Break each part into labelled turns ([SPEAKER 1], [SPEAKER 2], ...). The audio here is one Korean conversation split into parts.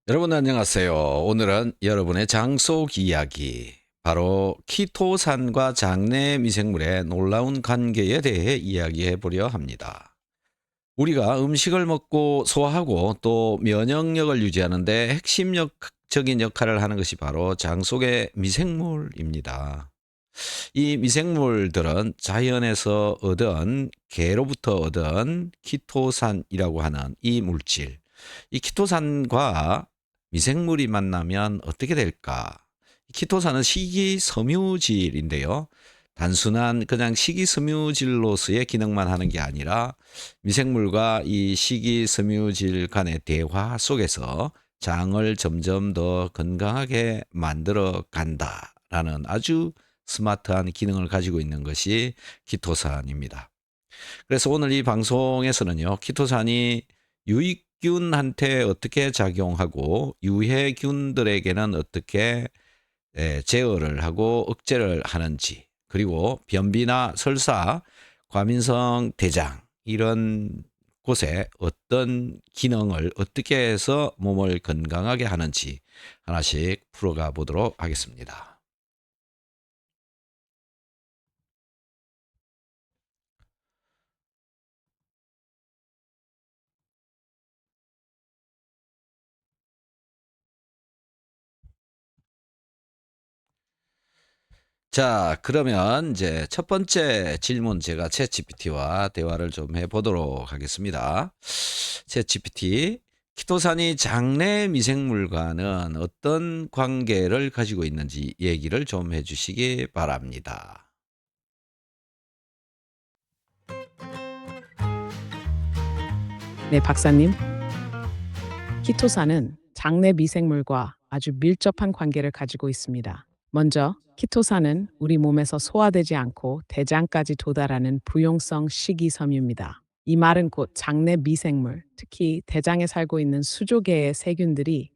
[SPEAKER 1] 여러분 안녕하세요. 오늘은 여러분의 장 속 이야기, 바로 키토산과 장내 미생물의 놀라운 관계에 대해 이야기해 보려 합니다. 우리가 음식을 먹고 소화하고 또 면역력을 유지하는 데 핵심적인 역할을 하는 것이 바로 장 속의 미생물입니다. 이 미생물들은 자연에서 얻은 개로부터 얻은 키토산이라고 하는 이 물질, 이 키토산과 미생물이 만나면 어떻게 될까? 키토산은 식이섬유질인데요. 단순한 그냥 식이섬유질로서의 기능만 하는 게 아니라 미생물과 이 식이섬유질 간의 대화 속에서 장을 점점 더 건강하게 만들어 간다라는 아주 스마트한 기능을 가지고 있는 것이 키토산입니다. 그래서 오늘 이 방송에서는요, 키토산이 유익균한테 어떻게 작용하고 유해균들에게는 어떻게 제어를 하고 억제를 하는지, 그리고 변비나 설사, 과민성 대장 이런 곳에 어떤 기능을 어떻게 해서 몸을 건강하게 하는지 하나씩 풀어가 보도록 하겠습니다. 자, 그러면 이제 첫 번째 질문, 제가 챗GPT와 대화를 좀 해보도록 하겠습니다. 챗GPT, 키토산이 장내 미생물과는 어떤 관계를 가지고 있는지 얘기를 좀 해주시기 바랍니다.
[SPEAKER 2] 네, 박사님. 키토산은 장내 미생물과 아주 밀접한 관계를 가지고 있습니다. 먼저, 키토산은 우리 몸에서 소화되지 않고 대장까지 도달하는 부용성 식이섬유입니다. 이 말은 곧 장내 미생물, 특히 대장에 살고 있는 수조개의 세균들이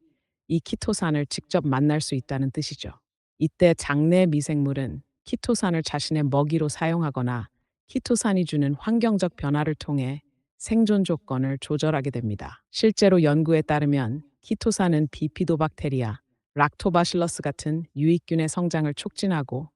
[SPEAKER 2] 이 키토산을 직접 만날 수 있다는 뜻이죠. 이때 장내 미생물은 키토산을 자신의 먹이로 사용하거나 키토산이 주는 환경적 변화를 통해 생존 조건을 조절하게 됩니다. 실제로 연구에 따르면 키토산은 비피도박테리아, 락토바실러스 같은 유익균의 성장을 촉진하고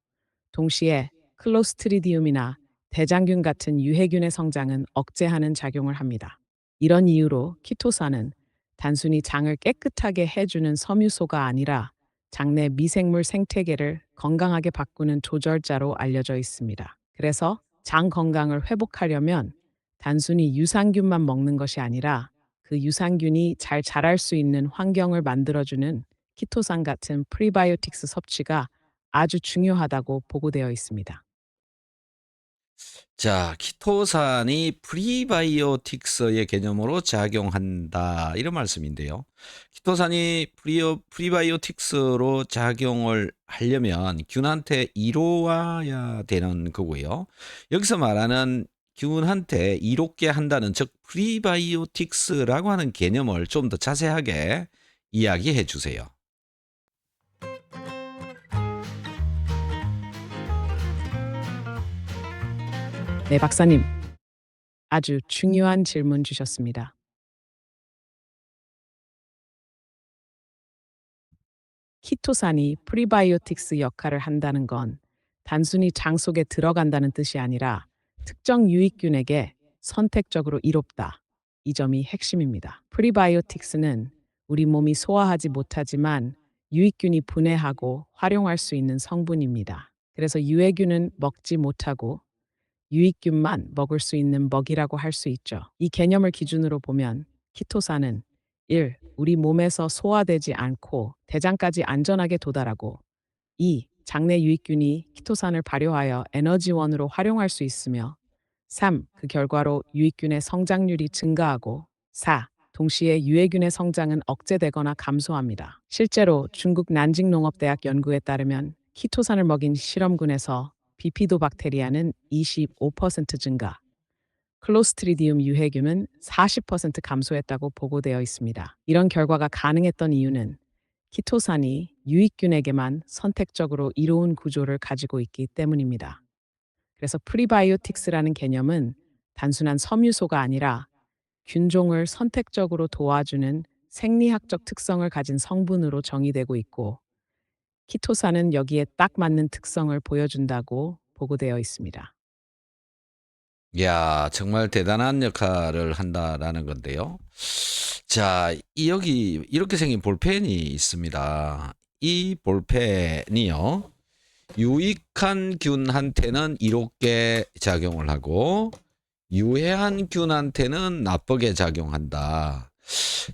[SPEAKER 2] 동시에 클로스트리디움이나 대장균 같은 유해균의 성장은 억제하는 작용을 합니다. 이런 이유로 키토산은 단순히 장을 깨끗하게 해주는 섬유소가 아니라 장내 미생물 생태계를 건강하게 바꾸는 조절자로 알려져 있습니다. 그래서 장 건강을 회복하려면 단순히 유산균만 먹는 것이 아니라 그 유산균이 잘 자랄 수 있는 환경을 만들어주는 키토산 같은 프리바이오틱스 섭취가 아주 중요하다고 보고되어 있습니다.
[SPEAKER 1] 자, 키토산이 프리바이오틱스의 개념으로 작용한다, 이런 말씀인데요. 키토산이 프리바이오틱스로 작용을 하려면 균한테 이로와야 되는 거고요. 여기서 말하는 균한테 이롭게 한다는, 즉 프리바이오틱스라고 하는 개념을 좀 더 자세하게 이야기해 주세요.
[SPEAKER 2] 네, 박사님. 아주 중요한 질문 주셨습니다. 키토산이 프리바이오틱스 역할을 한다는 건 단순히 장 속에 들어간다는 뜻이 아니라 특정 유익균에게 선택적으로 이롭다. 이 점이 핵심입니다. 프리바이오틱스는 우리 몸이 소화하지 못하지만 유익균이 분해하고 활용할 수 있는 성분입니다. 그래서 유해균은 먹지 못하고 유익균만 먹을 수 있는 먹이라고 할 수 있죠. 이 개념을 기준으로 보면 키토산은 1. 우리 몸에서 소화되지 않고 대장까지 안전하게 도달하고 2. 장내 유익균이 키토산을 발효하여 에너지원으로 활용할 수 있으며 3. 그 결과로 유익균의 성장률이 증가하고 4. 동시에 유해균의 성장은 억제되거나 감소합니다. 실제로 중국 난징농업대학 연구에 따르면 키토산을 먹인 실험군에서 비피도박테리아는 25% 증가, 클로스트리디움 유해균은 40% 감소했다고 보고되어 있습니다. 이런 결과가 가능했던 이유는 키토산이 유익균에게만 선택적으로 이로운 구조를 가지고 있기 때문입니다. 그래서 프리바이오틱스라는 개념은 단순한 섬유소가 아니라 균종을 선택적으로 도와주는 생리학적 특성을 가진 성분으로 정의되고 있고 키토산은 여기에 딱 맞는 특성을 보여준다고 보고되어 있습니다.
[SPEAKER 1] 야, 정말 대단한 역할을 한다라는 건데요. 자, 여기 이렇게 생긴 볼펜이 있습니다. 이 볼펜이요. 유익한 균한테는 이롭게 작용을 하고 유해한 균한테는 나쁘게 작용한다.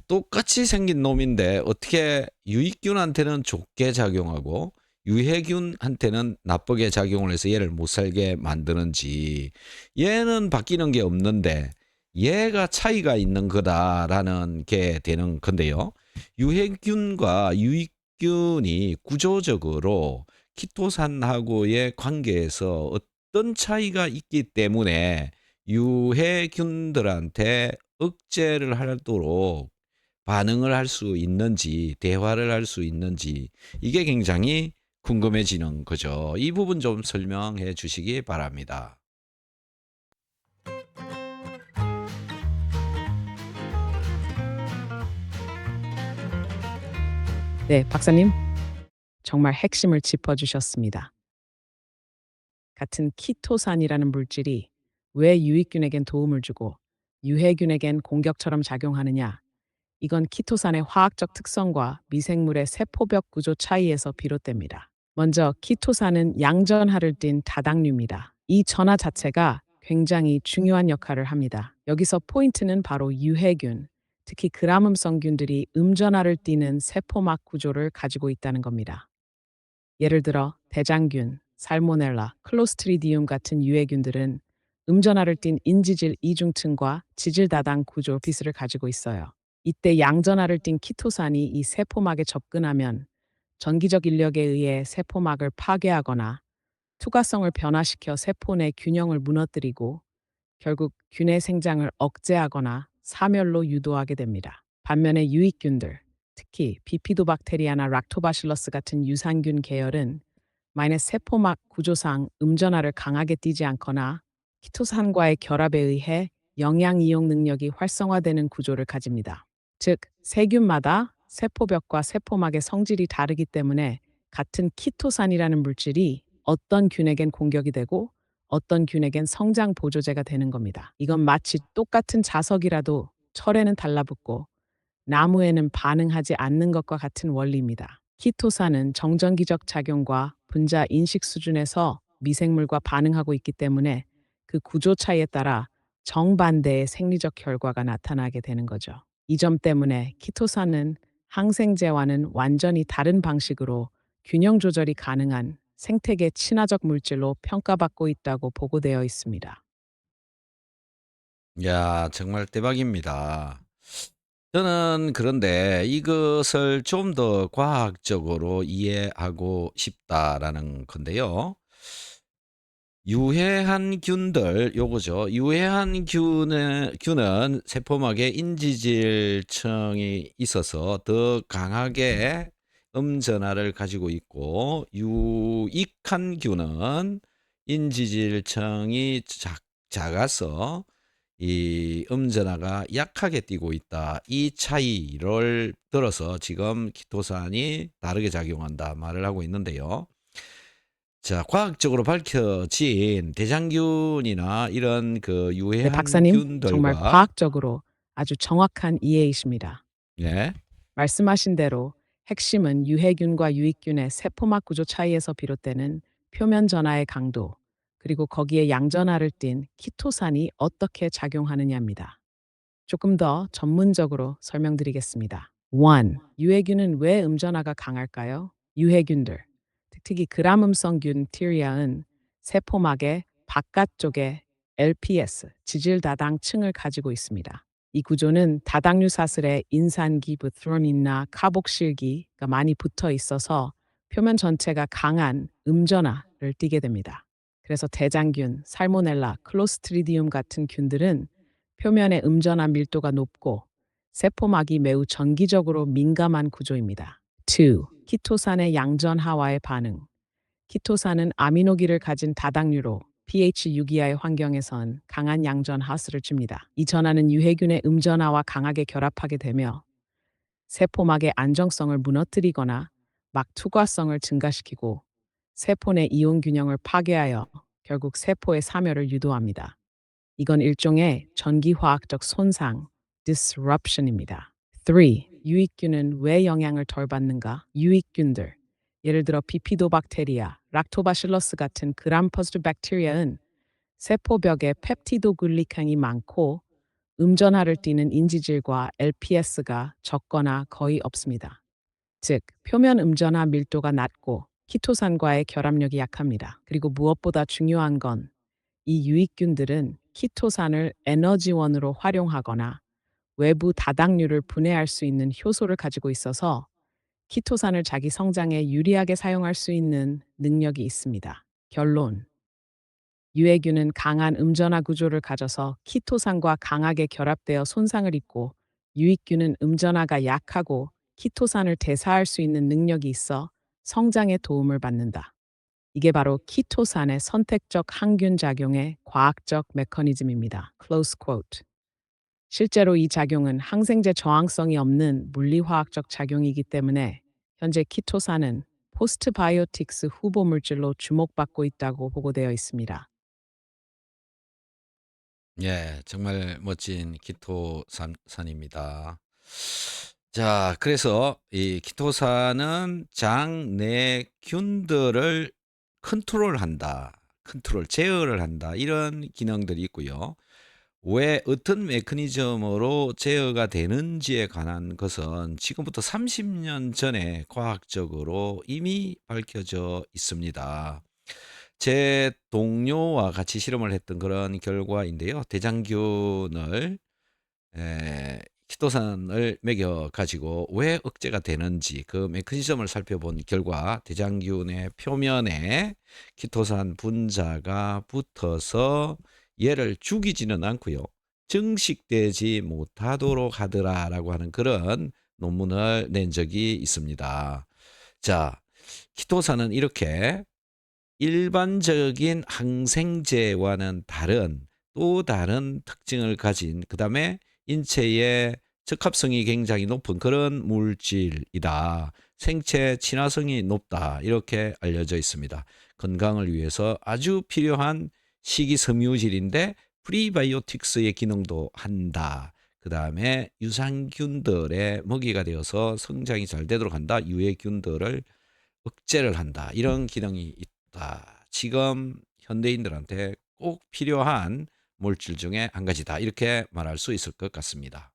[SPEAKER 1] 똑같이 생긴 놈인데 어떻게 유익균한테는 좋게 작용하고 유해균한테는 나쁘게 작용을 해서 얘를 못 살게 만드는지, 얘는 바뀌는 게 없는데 얘가 차이가 있는 거다라는 게 되는 건데요. 유해균과 유익균이 구조적으로 키토산하고의 관계에서 어떤 차이가 있기 때문에 유해균들한테 억제를 하도록 반응을 할 수 있는지, 대화를 할 수 있는지, 이게 굉장히 궁금해지는 거죠. 이 부분 좀 설명해 주시기 바랍니다.
[SPEAKER 2] 네, 박사님. 정말 핵심을 짚어주셨습니다. 같은 키토산이라는 물질이 왜 유익균에겐 도움을 주고 유해균에겐 공격처럼 작용하느냐? 이건 키토산의 화학적 특성과 미생물의 세포벽 구조 차이에서 비롯됩니다. 먼저 키토산은 양전하를 띤 다당류입니다. 이 전하 자체가 굉장히 중요한 역할을 합니다. 여기서 포인트는 바로 유해균, 특히 그람음성균들이 음전하를 띠는 세포막 구조를 가지고 있다는 겁니다. 예를 들어 대장균, 살모넬라, 클로스트리디움 같은 유해균들은 음전하를 띤 인지질 이중층과 지질다당 구조 비스를 가지고 있어요. 이때 양전하를 띤 키토산이 이 세포막에 접근하면 전기적 인력에 의해 세포막을 파괴하거나 투과성을 변화시켜 세포 내 균형을 무너뜨리고 결국 균의 생장을 억제하거나 사멸로 유도하게 됩니다. 반면에 유익균들, 특히 비피도박테리아나 락토바실러스 같은 유산균 계열은 만약 세포막 구조상 음전하를 강하게 띠지 않거나 키토산과의 결합에 의해 영양 이용 능력이 활성화되는 구조를 가집니다. 즉, 세균마다 세포벽과 세포막의 성질이 다르기 때문에 같은 키토산이라는 물질이 어떤 균에겐 공격이 되고 어떤 균에겐 성장 보조제가 되는 겁니다. 이건 마치 똑같은 자석이라도 철에는 달라붙고 나무에는 반응하지 않는 것과 같은 원리입니다. 키토산은 정전기적 작용과 분자 인식 수준에서 미생물과 반응하고 있기 때문에 그 구조 차이에 따라 정반대의 생리적 결과가 나타나게 되는 거죠. 이 점 때문에 키토산은 항생제와는 완전히 다른 방식으로 균형 조절이 가능한 생태계 친화적 물질로 평가받고 있다고 보고되어 있습니다.
[SPEAKER 1] 야, 정말 대박입니다. 저는 그런데 이것을 좀 더 과학적으로 이해하고 싶다라는 건데요. 유해한 균들 요거죠. 유해한 균은 세포막에 인지질층이 있어서 더 강하게 음전하를 가지고 있고, 유익한 균은 인지질층이 작아서 이 음전하가 약하게 띄고 있다. 이 차이를 들어서 지금 키토산이 다르게 작용한다 말을 하고 있는데요. 자, 과학적으로 밝혀진 대장균이나 이런 그
[SPEAKER 2] 네,
[SPEAKER 1] 유해한
[SPEAKER 2] 박사님, 정말
[SPEAKER 1] 균들과,
[SPEAKER 2] 과학적으로 아주 정확한 이해이십니다.
[SPEAKER 1] 네,
[SPEAKER 2] 말씀하신 대로 핵심은 유해균과 유익균의 세포막 구조 차이에서 비롯되는 표면 전하의 강도, 그리고 거기에 양전하를 띤 키토산이 어떻게 작용하느냐입니다. 조금 더 전문적으로 설명드리겠습니다. 1. 유해균은 왜 음전하가 강할까요? 유해균들, 특히 그람음성균 티리아은 세포막의 바깥쪽에 LPS, 지질다당층을 가지고 있습니다. 이 구조는 다당류 사슬에 인산기, 부트론이나 카복실기가 많이 붙어 있어서 표면 전체가 강한 음전하를 띠게 됩니다. 그래서 대장균, 살모넬라, 클로스트리디움 같은 균들은 표면의 음전화 밀도가 높고 세포막이 매우 전기적으로 민감한 구조입니다. 2. 키토산의 양전하와의 반응. 키토산은 아미노기를 가진 다당류로 pH 6 이하의 환경에선 강한 양전 하수를 줍니다. 이 전하는 유해균의 음전하와 강하게 결합하게 되며 세포막의 안정성을 무너뜨리거나 막 투과성을 증가시키고 세포 내 이온 균형을 파괴하여 결국 세포의 사멸을 유도합니다. 이건 일종의 전기화학적 손상, disruption입니다. 3. 유익균은 왜 영향을 덜 받는가? 유익균들, 예를 들어 비피도박테리아, 락토바실러스 같은 그람 퍼스트 박테리아는 세포벽에 펩티도글리칸이 많고 음전하를 띠는 인지질과 LPS가 적거나 거의 없습니다. 즉, 표면 음전하 밀도가 낮고 키토산과의 결합력이 약합니다. 그리고 무엇보다 중요한 건 이 유익균들은 키토산을 에너지원으로 활용하거나 외부 다당류를 분해할 수 있는 효소를 가지고 있어서 키토산을 자기 성장에 유리하게 사용할 수 있는 능력이 있습니다. 결론. 유해균은 강한 음전화 구조를 가져서 키토산과 강하게 결합되어 손상을 입고 유익균은 음전화가 약하고 키토산을 대사할 수 있는 능력이 있어 성장에 도움을 받는다. 이게 바로 키토산의 선택적 항균 작용의 과학적 메커니즘입니다. Close quote. 실제로 이 작용은 항생제 저항성이 없는 물리화학적 작용이기 때문에 현재 키토산은 포스트바이오틱스 후보 물질로 주목받고 있다고 보고되어 있습니다.
[SPEAKER 1] 예, 정말 멋진 키토산입니다. 자, 그래서 이 키토산은 장 내균들을 제어를 한다. 이런 기능들이 있고요. 왜 어떤 메커니즘으로 제어가 되는지에 관한 것은 지금부터 30년 전에 과학적으로 이미 밝혀져 있습니다. 제 동료와 같이 실험을 했던 그런 결과인데요. 대장균을 키토산을 먹여 가지고 왜 억제가 되는지 그 메커니즘을 살펴본 결과 대장균의 표면에 키토산 분자가 붙어서 얘를 죽이지는 않고요. 증식되지 못하도록 하더라라고 하는 그런 논문을 낸 적이 있습니다. 자, 키토산은 이렇게 일반적인 항생제와는 다른 또 다른 특징을 가진 그다음에 인체에 적합성이 굉장히 높은 그런 물질이다. 생체 친화성이 높다. 이렇게 알려져 있습니다. 건강을 위해서 아주 필요한 식이섬유질인데 프리바이오틱스의 기능도 한다. 그다음에 유산균들의 먹이가 되어서 성장이 잘 되도록 한다. 유해균들을 억제를 한다. 이런 기능이 있다. 지금 현대인들한테 꼭 필요한 물질 중에 한 가지다. 이렇게 말할 수 있을 것 같습니다.